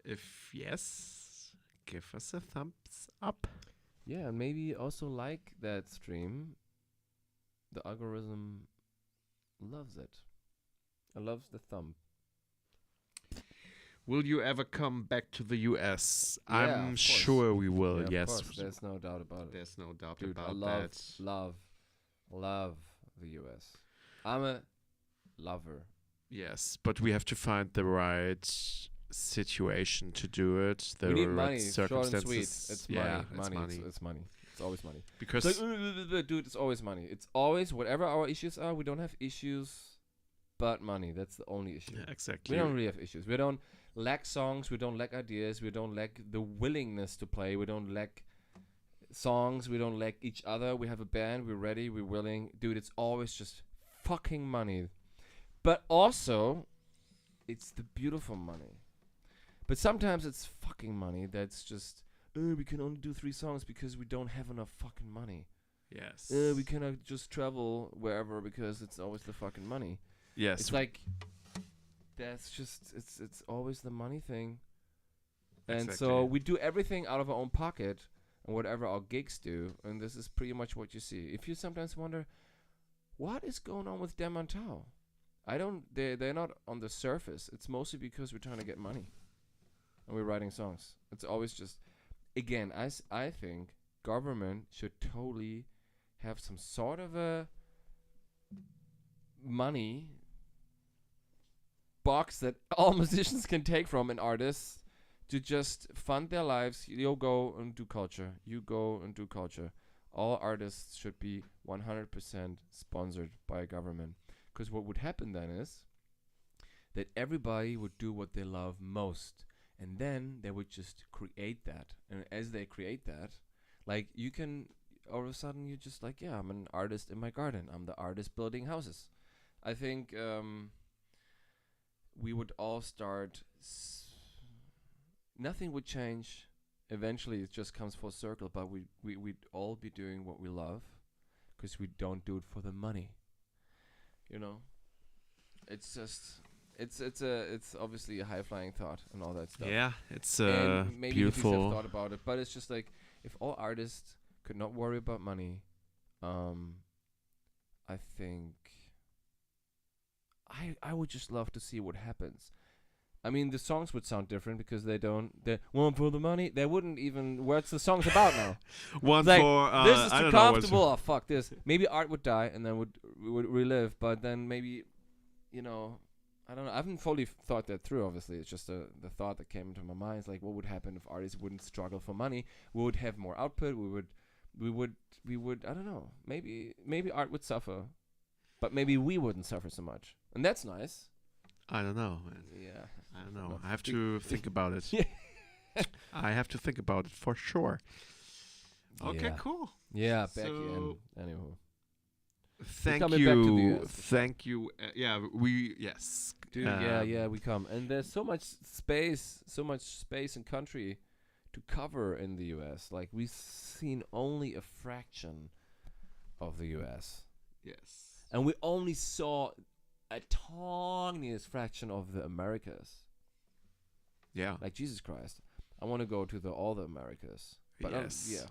If yes, give us a thumbs up. Yeah, and maybe also like that stream. The algorithm loves it. It loves the thumb. Will you ever come back to the US? Yeah, I'm of sure we will. Yeah, yes. of course, there's no doubt about it. There's no doubt Dude, about I love, that. love the US. I'm a lover. Yes, but we have to find the right situation to do it. The We need right money, short and circumstances. sweet. It's yeah, money. It's money. It's always money. Because It's like, dude, it's always money. It's always, whatever our issues are, we don't have issues but money. That's the only issue. yeah, exactly. We don't really have issues. We don't lack songs. We don't lack ideas. We don't lack the willingness to play. We don't lack songs. We don't lack each other. We have a band. We're ready. We're willing. Dude, it's always just fucking money. But also, it's the beautiful money. But sometimes it's fucking money that's just, we can only do 3 songs because we don't have enough fucking money. Yes. We cannot just travel wherever because it's always the fucking money. Yes. It's like, that's just, it's always the money thing. And so we do everything out of our own pocket and whatever our gigs do. And this is pretty much what you see. If you sometimes wonder, what is going on with DenManTau? They're not on the surface. It's mostly because we're trying to get money. And we're writing songs. It's always just, again, I think government should totally have some sort of a money box that all musicians can take from and artists to just fund their lives. You go and do culture. You go and do culture. All artists should be 100% sponsored by a government. Because what would happen then is that everybody would do what they love most. And then they would just create that. And as they create that, like you can, all of a sudden you're just like, yeah, I'm an artist in my garden. I'm the artist building houses. I think we would all start, nothing would change. Eventually it just comes full circle, but we'd all be doing what we love because we don't do it for the money. You know? It's just, it's obviously a high-flying thought and all that stuff. Yeah, it's and maybe beautiful. Maybe have thought about it, but it's just like, if all artists could not worry about money, I think I would just love to see what happens. I mean, the songs would sound different because they one for the money. They wouldn't even. What's the songs about now? One like, for this is I too don't know comfortable. Oh fuck this. Maybe art would die and then would relive. But then maybe, you know, I don't know. I haven't fully thought that through. Obviously, it's just the thought that came into my mind. It's like, what would happen if artists wouldn't struggle for money? We would have more output. We would. I don't know. Maybe art would suffer, but maybe we wouldn't suffer so much, and that's nice. I don't know. Yeah. I don't know. I have to think about it. I have to think about it for sure. Okay, cool. Yeah, back in. Anywho. Thank back to the you. US. Thank you. Yes. Dude, yeah, we come. And there's so much space and country to cover in the US. Like, we've seen only a fraction of the US. Yes. And we only saw a tiniest fraction of the Americas. Yeah. Like, Jesus Christ. I want to go to all the Americas. But yes.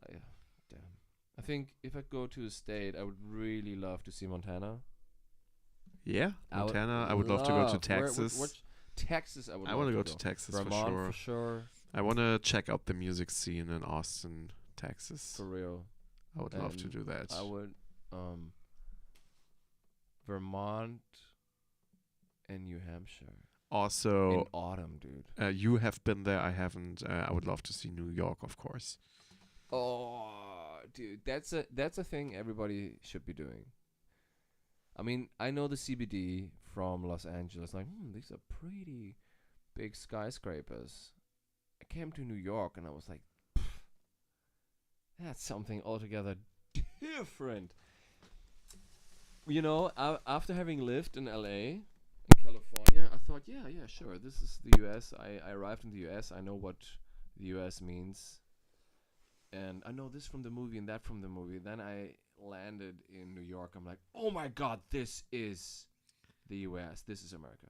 Damn. I think if I go to a state, I would really love to see Montana. Yeah, Montana. I would love to go to Texas. Texas, I want to go to Texas Vermont for sure. I want to check out the music scene in Austin, Texas. For real. I would love to do that. I would, Vermont and New Hampshire. Also, in autumn, dude. You have been there. I haven't. I would love to see New York, of course. Oh, dude, that's a thing everybody should be doing. I mean, I know the CBD from Los Angeles. Like, these are pretty big skyscrapers. I came to New York and I was like, that's something altogether different. You know, after having lived in LA, in California, I thought, yeah, sure, this is the US. I arrived in the US. I know what the US means. And I know this from the movie and that from the movie. Then I landed in New York. I'm like, oh my God, this is the US. This is America.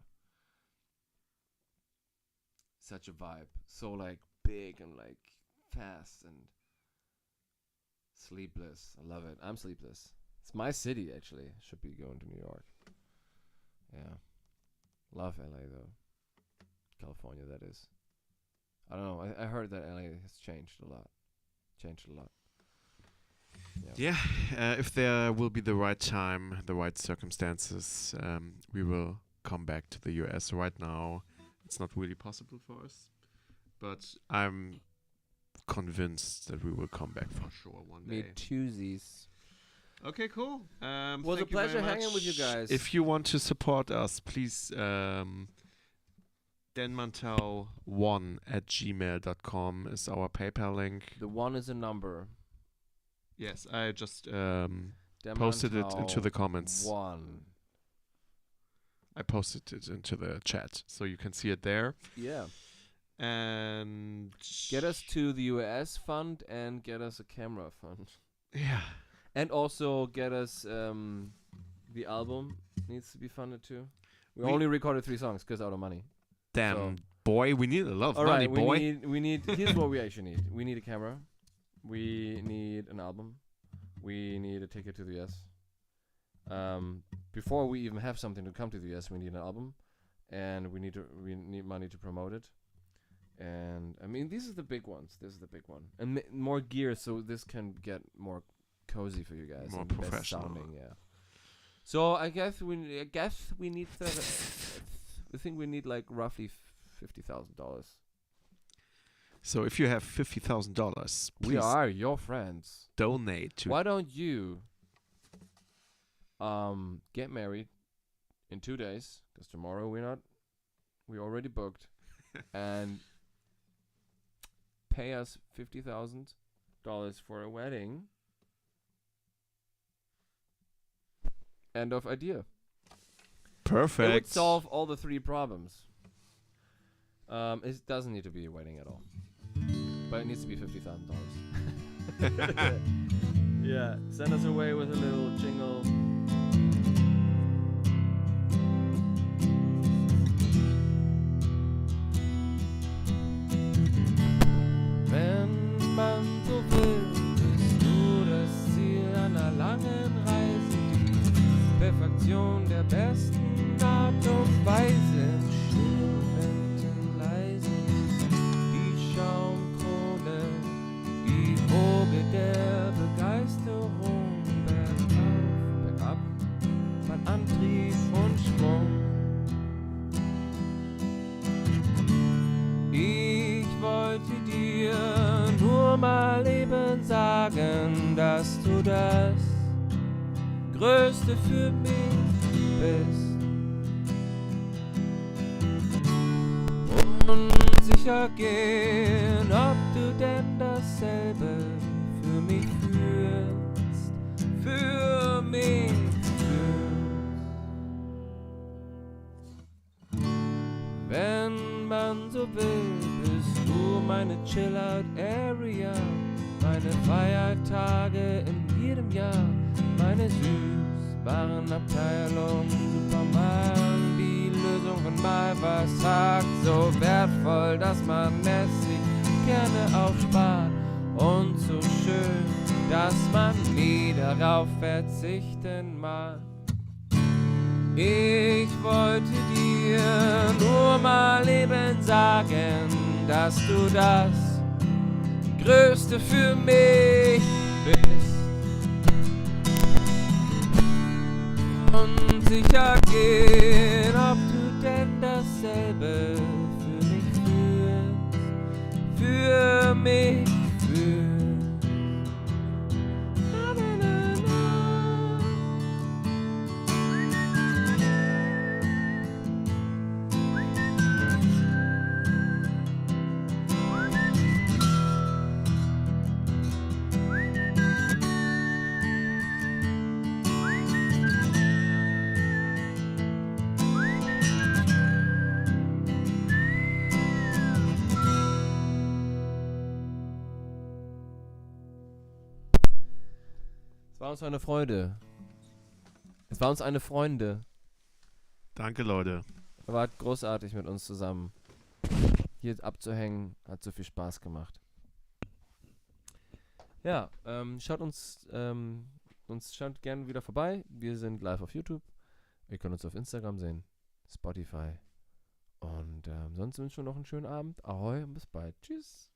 Such a vibe. So like big and like fast and sleepless. I love it. I'm sleepless. It's my city, actually. Should be going to New York. Yeah. Love LA, though. California, that is. I don't know. I heard that LA has changed a lot. Yeah. If there will be the right time, the right circumstances, we will come back to the US. Right now, it's not really possible for us. But I'm convinced that we will come back for sure one day. Me toozies. Okay, cool. Was a pleasure hanging with you guys. If you want to support us, please DenManTau1@gmail.com is our PayPal link. The 1 is a number. Yes, I just posted it into the comments. 1. I posted it into the chat, so you can see it there. Yeah. And Get us to the US fund and get us a camera fund. yeah, And also get us the album needs to be funded too. We We- only recorded 3 songs because out of money. damn boy, we need a lot of All money, right, boy. we need. Here's what we actually need. We need a camera. We need an album. We need a ticket to the US. Before we even have something to come to the US, we need an album, and we need money to promote it. And I mean, these are the big ones. This is the big one, and more gear, so this can get more cozy for you guys. More and best professional. sounding, yeah. So I guess we need. I think we need like roughly $50,000. So if you have $50,000, We please are your friends. donate to. Why don't you get married in 2 days? Because tomorrow we already booked, and pay us $50,000 for a wedding. End of idea. It would Perfect. solve all the 3 problems. It doesn't need to be a wedding at all, but it needs to be $50,000. Yeah, send us away with a little jingle. Wenn man so will, bist du das Ziel einer langen Reise, die Perfektion der besten Art und Weise. Stillen leise, die Schaumkrone, die Woge der Begeisterung, bergauf, bergab, mein Antrieb und Schwung. Ich wollte dir nur mal eben sagen, dass du das Größte für mich bist. Unsicher gehen, ob du denn dasselbe für mich fühlst, für mich fühlst. Wenn man so will, bist du meine Chill-Out-Area, meine Feiertage in jedem Jahr, meine Süßwarenabteilung, Supermarkt, die Lösung, wenn mal was hakt, so wertvoll, dass man es sich gerne aufspart und so schön, dass man nie darauf verzichten mag. Ich wollte dir nur mal eben sagen, dass du das Größte für mich bist. Und sicher gehen, ob du denn dasselbe für mich fühlst, für mich fühlst. Na, na, na, na. Es war uns eine Freude. Es war uns eine Freude. Danke, Leute. War großartig mit uns zusammen. Hier abzuhängen, hat so viel Spaß gemacht. Ja, schaut gerne wieder vorbei. Wir sind live auf YouTube. Ihr könnt uns auf Instagram sehen, Spotify. Und sonst wünschen wir noch einen schönen Abend. Ahoi und bis bald. Tschüss.